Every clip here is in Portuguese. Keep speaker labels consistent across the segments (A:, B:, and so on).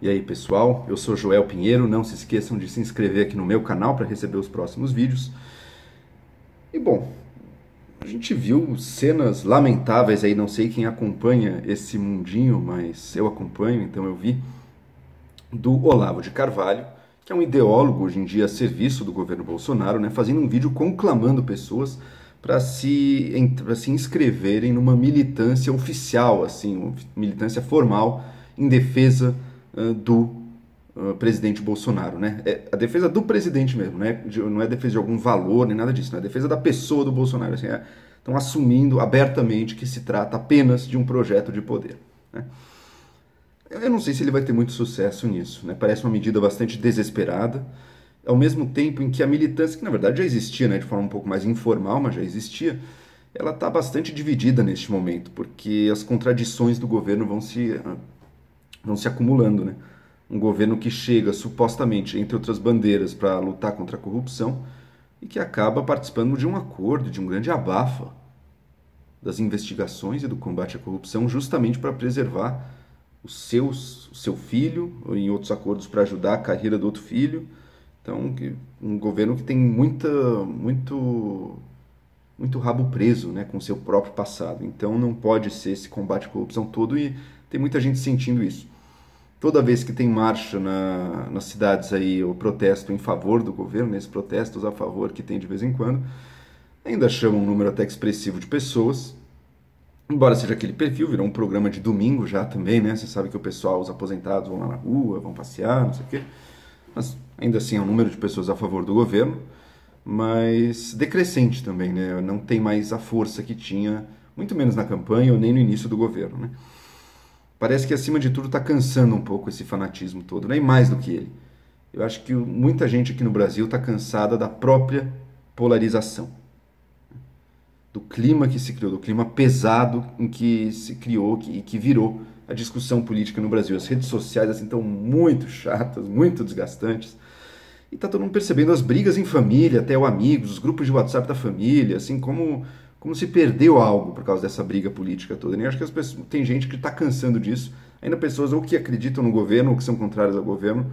A: E aí pessoal, eu sou Joel Pinheiro, não se esqueçam de se inscrever aqui no meu canal para receber os próximos vídeos. E bom, a gente viu cenas lamentáveis aí, não sei quem acompanha esse mundinho, mas eu acompanho, então eu vi, do Olavo de Carvalho, que é um ideólogo hoje em dia a serviço do governo Bolsonaro, né, fazendo um vídeo conclamando pessoas para se inscreverem numa militância oficial, assim, uma militância formal em defesa do presidente Bolsonaro, né? É a defesa do presidente mesmo, né? Não é a defesa de algum valor nem nada disso, não é a defesa da pessoa do Bolsonaro. Assim, estão assumindo abertamente que se trata apenas de um projeto de poder, né? Eu não sei se ele vai ter muito sucesso nisso, né? Parece uma medida bastante desesperada, ao mesmo tempo em que a militância, que na verdade já existia, né, de forma um pouco mais informal, mas já existia, ela está bastante dividida neste momento, porque as contradições do governo vão se acumulando, né? Um governo que chega supostamente, entre outras bandeiras, para lutar contra a corrupção e que acaba participando de um acordo, de um grande abafa das investigações e do combate à corrupção, justamente para preservar o seu filho, ou em outros acordos para ajudar a carreira do outro filho. Então, um governo que tem muito rabo preso, né, com o seu próprio passado. Então, não pode ser esse combate à corrupção todo e tem muita gente sentindo isso. Toda vez que tem marcha nas cidades aí, ou protesto em favor do governo, nesses protestos a favor que tem de vez em quando, ainda chama um número até expressivo de pessoas, embora seja aquele perfil, virou um programa de domingo já também, né? Você sabe que o pessoal, os aposentados vão lá na rua, vão passear, não sei o quê, mas ainda assim é um número de pessoas a favor do governo, mas decrescente também, né? Não tem mais a força que tinha, muito menos na campanha ou nem no início do governo, né? Parece que acima de tudo está cansando um pouco esse fanatismo todo, nem mais do que ele. Eu acho que muita gente aqui no Brasil está cansada da própria polarização, do clima que se criou, do clima pesado em que se criou e que virou a discussão política no Brasil. As redes sociais assim estão muito chatas, muito desgastantes. E está todo mundo percebendo as brigas em família, até o amigos, os grupos de WhatsApp da família, assim como se perdeu algo por causa dessa briga política toda. E eu acho que tem gente que está cansando disso. Ainda pessoas ou que acreditam no governo ou que são contrárias ao governo.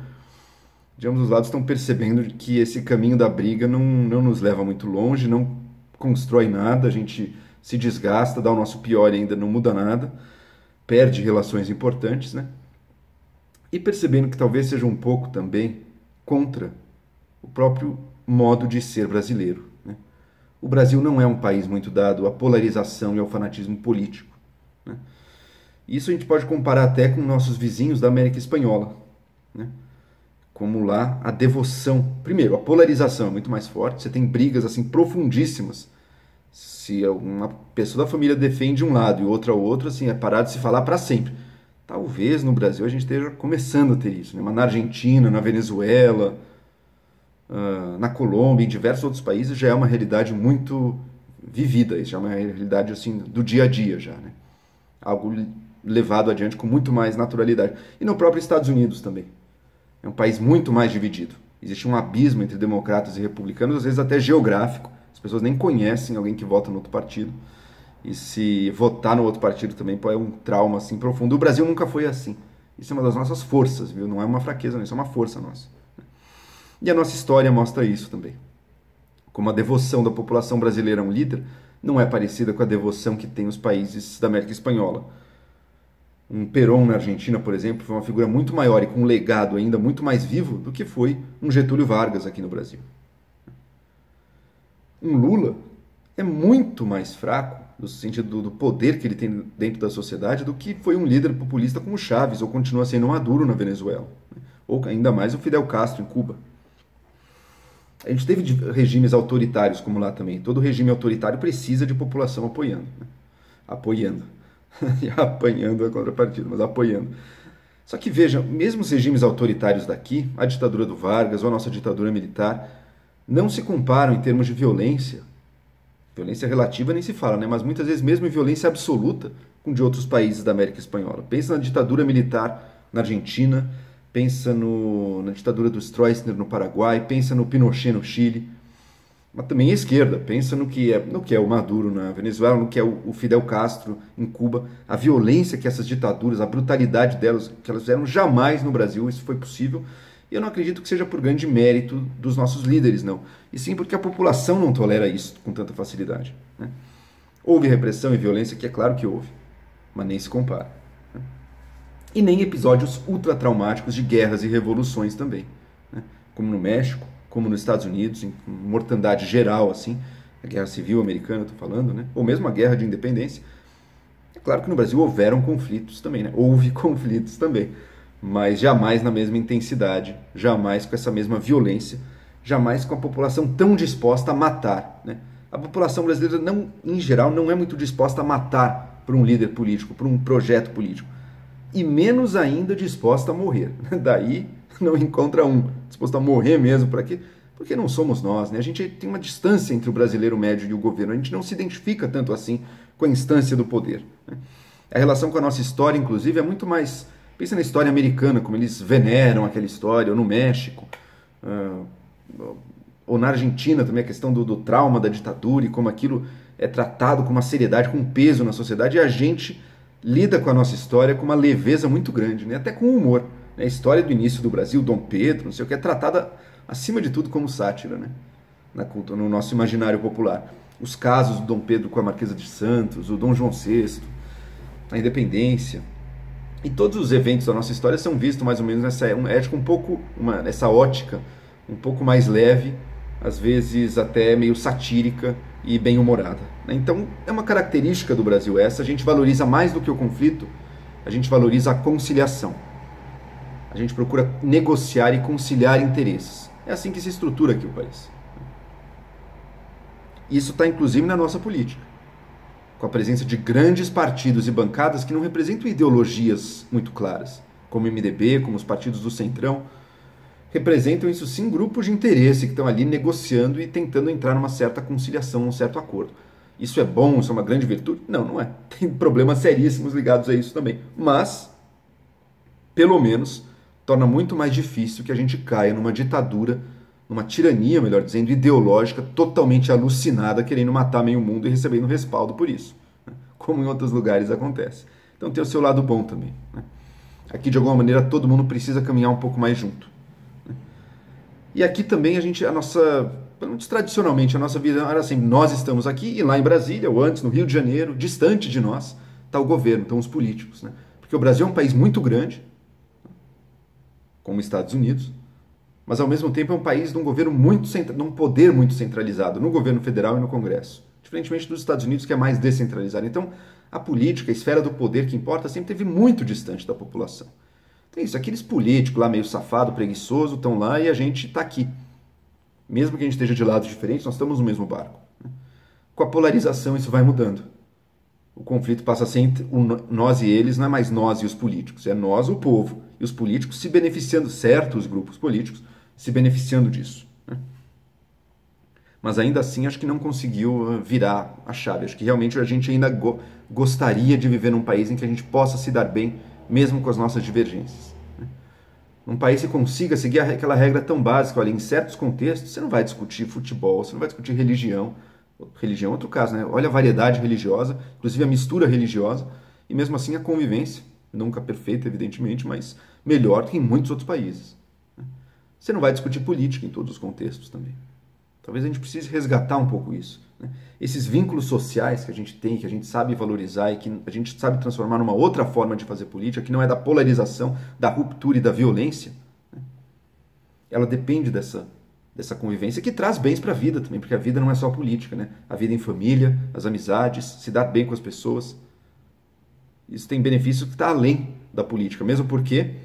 A: De ambos os lados estão percebendo que esse caminho da briga não nos leva muito longe, não constrói nada, a gente se desgasta, dá o nosso pior e ainda não muda nada, perde relações importantes, né? E percebendo que talvez seja um pouco também contra o próprio modo de ser brasileiro, né? O Brasil não é um país muito dado à polarização e ao fanatismo político, né? Isso a gente pode comparar até com nossos vizinhos da América Espanhola, né? Como lá a devoção, primeiro, a polarização é muito mais forte, você tem brigas assim profundíssimas. Se uma pessoa da família defende um lado e outra outro, assim, é parar de se falar para sempre. Talvez no Brasil a gente esteja começando a ter isso, né? Mas na Argentina, na Venezuela, na Colômbia, em diversos outros países já é uma realidade muito vivida, isso já é uma realidade assim do dia a dia já, né? Algo levado adiante com muito mais naturalidade. E no próprio Estados Unidos também. É um país muito mais dividido. Existe um abismo entre democratas e republicanos, às vezes até geográfico. As pessoas nem conhecem alguém que vota no outro partido. E se votar no outro partido também é um trauma assim profundo. O Brasil nunca foi assim. Isso é uma das nossas forças, viu? Não é uma fraqueza, não. Isso é uma força nossa. E a nossa história mostra isso também. Como a devoção da população brasileira a um líder não é parecida com a devoção que tem os países da América Espanhola. Um Perón na Argentina, por exemplo, foi uma figura muito maior e com um legado ainda muito mais vivo do que foi um Getúlio Vargas aqui no Brasil. Um Lula é muito mais fraco, no sentido do poder que ele tem dentro da sociedade, do que foi um líder populista como Chávez, ou continua sendo Maduro na Venezuela, ou ainda mais o Fidel Castro em Cuba. A gente teve regimes autoritários como lá também. Todo regime autoritário precisa de população apoiando, né? Apoiando. E apanhando a contrapartida, mas apoiando. Só que veja, mesmo os regimes autoritários daqui, a ditadura do Vargas ou a nossa ditadura militar, não se comparam em termos de violência. Violência relativa nem se fala, né? Mas muitas vezes mesmo em violência absoluta com de outros países da América Espanhola. Pensa na ditadura militar na Argentina, pensa na ditadura do Stroessner no Paraguai, pensa no Pinochet no Chile. mas também a esquerda. Pensa no que é o Maduro na Venezuela, no que é o Fidel Castro em Cuba, a violência que essas ditaduras, a brutalidade delas, que elas fizeram jamais no Brasil, isso foi possível. E eu não acredito que seja por grande mérito dos nossos líderes, não. E sim porque a população não tolera isso com tanta facilidade, né? Houve repressão e violência, que é claro que houve, mas nem se compara, né? E nem episódios ultra-traumáticos de guerras e revoluções também, né? Como no México, como nos Estados Unidos, em mortandade geral, assim, a Guerra Civil Americana, estou falando, né? Ou mesmo a Guerra de Independência. É claro que no Brasil houveram conflitos também, né? Houve conflitos também, mas jamais na mesma intensidade, jamais com essa mesma violência, jamais com a população tão disposta a matar, né? A população brasileira, não, em geral, não é muito disposta a matar por um líder político, por um projeto político, e menos ainda disposta a morrer. Daí não encontra um disposto a morrer mesmo. Para quê? Porque não somos nós, né? A gente tem uma distância entre o brasileiro médio e o governo, a gente não se identifica tanto assim com a instância do poder, né? A relação com a nossa história, inclusive, é muito mais... Pensa na história americana, como eles veneram aquela história, ou no México, ou na Argentina também, a questão do trauma da ditadura e como aquilo é tratado com uma seriedade, com um peso na sociedade, e a gente lida com a nossa história com uma leveza muito grande, né? Até com humor, né? A história do início do Brasil, Dom Pedro, não sei o que, é tratada, acima de tudo, como sátira, né? No nosso imaginário popular. Os casos do Dom Pedro com a Marquesa de Santos, o Dom João VI, a independência, e todos os eventos da nossa história são vistos mais ou menos nessa ética essa ótica um pouco mais leve, às vezes até meio satírica e bem-humorada, né? Então é uma característica do Brasil essa, a gente valoriza mais do que o conflito, a gente valoriza a conciliação. A gente procura negociar e conciliar interesses. É assim que se estrutura aqui o país. Isso está inclusive na nossa política, com a presença de grandes partidos e bancadas que não representam ideologias muito claras, como o MDB, como os partidos do Centrão. Representam, isso sim, grupos de interesse que estão ali negociando e tentando entrar numa certa conciliação, num certo acordo. Isso é bom? Isso é uma grande virtude? Não, não é. Tem problemas seríssimos ligados a isso também. Mas, pelo menos, torna muito mais difícil que a gente caia numa ditadura, numa tirania, melhor dizendo, ideológica, totalmente alucinada, querendo matar meio mundo e recebendo respaldo por isso, né? Como em outros lugares acontece. Então tem o seu lado bom também, né? Aqui, de alguma maneira, todo mundo precisa caminhar um pouco mais junto, né? E aqui também tradicionalmente, a nossa vida era assim, nós estamos aqui e lá em Brasília, ou antes no Rio de Janeiro, distante de nós, está o governo, estão os políticos, né? Porque o Brasil é um país muito grande, como os Estados Unidos, mas ao mesmo tempo é um país de um governo de um poder muito centralizado no governo federal e no Congresso, diferentemente dos Estados Unidos, que é mais descentralizado. Então, a política, a esfera do poder que importa, sempre esteve muito distante da população. Então é isso, aqueles políticos lá meio safado, preguiçoso, estão lá e a gente está aqui. Mesmo que a gente esteja de lados diferentes, nós estamos no mesmo barco, né? Com a polarização isso vai mudando. O conflito passa a ser nós e eles, não é mais nós e os políticos, é nós, o povo, e os políticos se beneficiando, certos grupos políticos, se beneficiando disso, né? Mas ainda assim acho que não conseguiu virar a chave. Acho que realmente a gente ainda gostaria de viver num país em que a gente possa se dar bem, mesmo com as nossas divergências, né? Num país que consiga seguir aquela regra tão básica, olha, em certos contextos você não vai discutir futebol, você não vai discutir religião. Religião é outro caso, né? Olha a variedade religiosa, inclusive a mistura religiosa, e mesmo assim a convivência, nunca perfeita, evidentemente, mas melhor que em muitos outros países, né? Você não vai discutir política em todos os contextos também. Talvez a gente precise resgatar um pouco isso, né? Esses vínculos sociais que a gente tem, que a gente sabe valorizar e que a gente sabe transformar numa outra forma de fazer política, que não é da polarização, da ruptura e da violência, né? Ela depende dessa convivência que traz bens para a vida também, porque a vida não é só política, né? A vida em família, as amizades, se dar bem com as pessoas. Isso tem benefício que está além da política, mesmo porque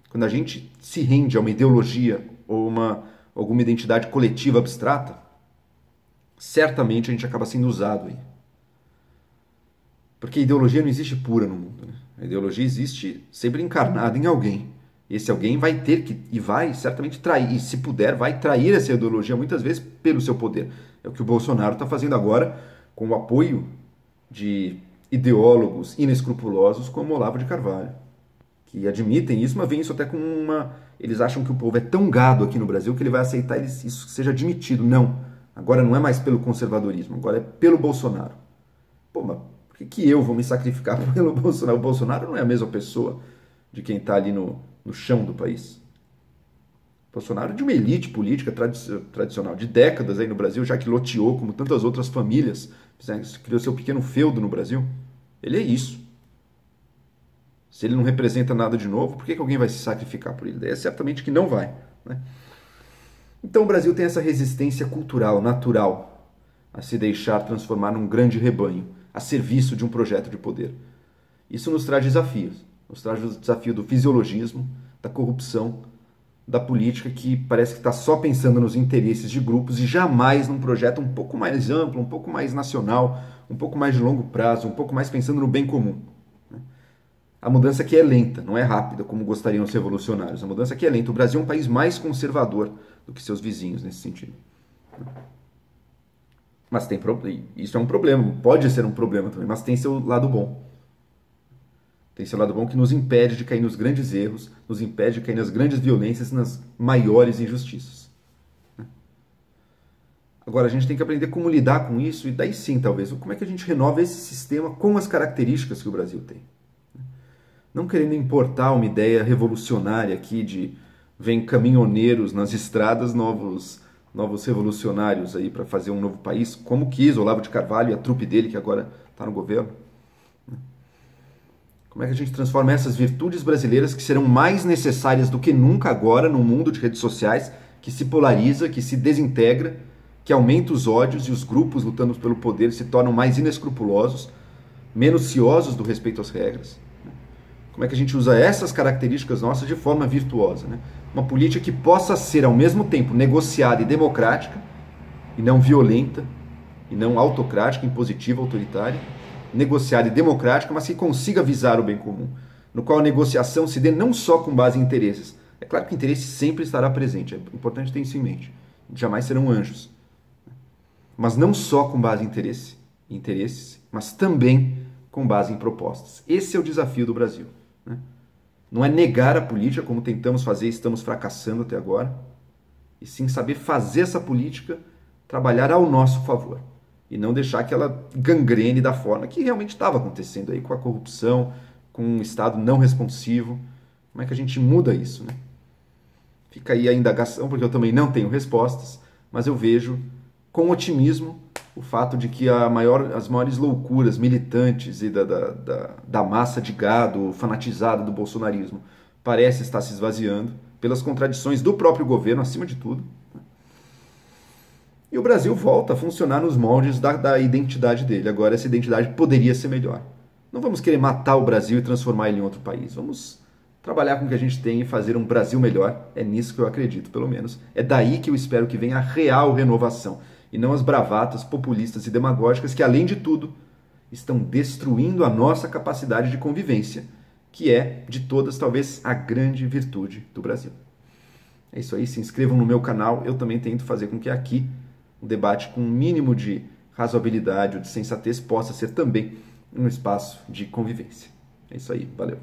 A: quando a gente se rende a uma ideologia ou alguma identidade coletiva abstrata, certamente a gente acaba sendo usado aí. Porque a ideologia não existe pura no mundo, né? A ideologia existe sempre encarnada em alguém. Esse alguém vai ter que, e vai certamente trair, e se puder, vai trair essa ideologia muitas vezes pelo seu poder. É o que o Bolsonaro está fazendo agora com o apoio de ideólogos inescrupulosos como Olavo de Carvalho, que admitem isso, mas veem isso até com eles acham que o povo é tão gado aqui no Brasil que ele vai aceitar isso seja admitido. Não. Agora não é mais pelo conservadorismo, agora é pelo Bolsonaro. Pô, mas por que eu vou me sacrificar pelo Bolsonaro? O Bolsonaro não é a mesma pessoa de quem está ali no chão do país. O Bolsonaro é de uma elite política tradicional, de décadas aí no Brasil, já que loteou, como tantas outras famílias, criou seu pequeno feudo no Brasil. Ele é isso. Se ele não representa nada de novo, por que alguém vai se sacrificar por ele? É certamente que não vai, né? Então o Brasil tem essa resistência cultural, natural, a se deixar transformar num grande rebanho, a serviço de um projeto de poder. Isso nos traz desafios. Nos traz o desafio do fisiologismo, da corrupção, da política que parece que está só pensando nos interesses de grupos e jamais num projeto um pouco mais amplo, um pouco mais nacional, um pouco mais de longo prazo, um pouco mais pensando no bem comum. A mudança aqui é lenta, não é rápida, como gostariam os revolucionários. A mudança aqui é lenta. O Brasil é um país mais conservador do que seus vizinhos nesse sentido. Mas isso é um problema, pode ser um problema também, mas tem seu lado bom. Tem seu lado bom que nos impede de cair nos grandes erros, nos impede de cair nas grandes violências, nas maiores injustiças. Agora, a gente tem que aprender como lidar com isso e daí sim, talvez, como é que a gente renova esse sistema com as características que o Brasil tem. Não querendo importar uma ideia revolucionária aqui de vem caminhoneiros nas estradas, novos revolucionários aí para fazer um novo país, como quis Olavo de Carvalho e a trupe dele que agora está no governo. Como é que a gente transforma essas virtudes brasileiras que serão mais necessárias do que nunca agora no mundo de redes sociais, que se polariza, que se desintegra, que aumenta os ódios e os grupos lutando pelo poder se tornam mais inescrupulosos, menos ciosos do respeito às regras. Como é que a gente usa essas características nossas de forma virtuosa, né? Uma política que possa ser ao mesmo tempo negociada e democrática, e não violenta, e não autocrática, impositiva, autoritária, negociada e democrática, mas que consiga visar o bem comum, no qual a negociação se dê não só com base em interesses. É claro que o interesse sempre estará presente, é importante ter isso em mente. Jamais serão anjos. Mas não só com base em interesses, mas também com base em propostas. Esse é o desafio do Brasil. Não é negar a política, como tentamos fazer e estamos fracassando até agora, e sim saber fazer essa política trabalhar ao nosso favor. E não deixar que ela gangrene da forma que realmente estava acontecendo aí com a corrupção, com um Estado não responsivo. Como é que a gente muda isso, né? Fica aí a indagação, porque eu também não tenho respostas, mas eu vejo com otimismo o fato de que as maiores loucuras militantes e da massa de gado fanatizada do bolsonarismo parece estar se esvaziando pelas contradições do próprio governo, acima de tudo. E o Brasil volta a funcionar nos moldes da identidade dele. Agora, essa identidade poderia ser melhor. Não vamos querer matar o Brasil e transformar ele em outro país. Vamos trabalhar com o que a gente tem e fazer um Brasil melhor. É nisso que eu acredito, pelo menos. É daí que eu espero que venha a real renovação. E não as bravatas populistas e demagógicas que, além de tudo, estão destruindo a nossa capacidade de convivência, que é, de todas, talvez, a grande virtude do Brasil. É isso aí. Se inscrevam no meu canal. Eu também tento fazer com que aqui um debate com um mínimo de razoabilidade ou de sensatez possa ser também um espaço de convivência. É isso aí, valeu.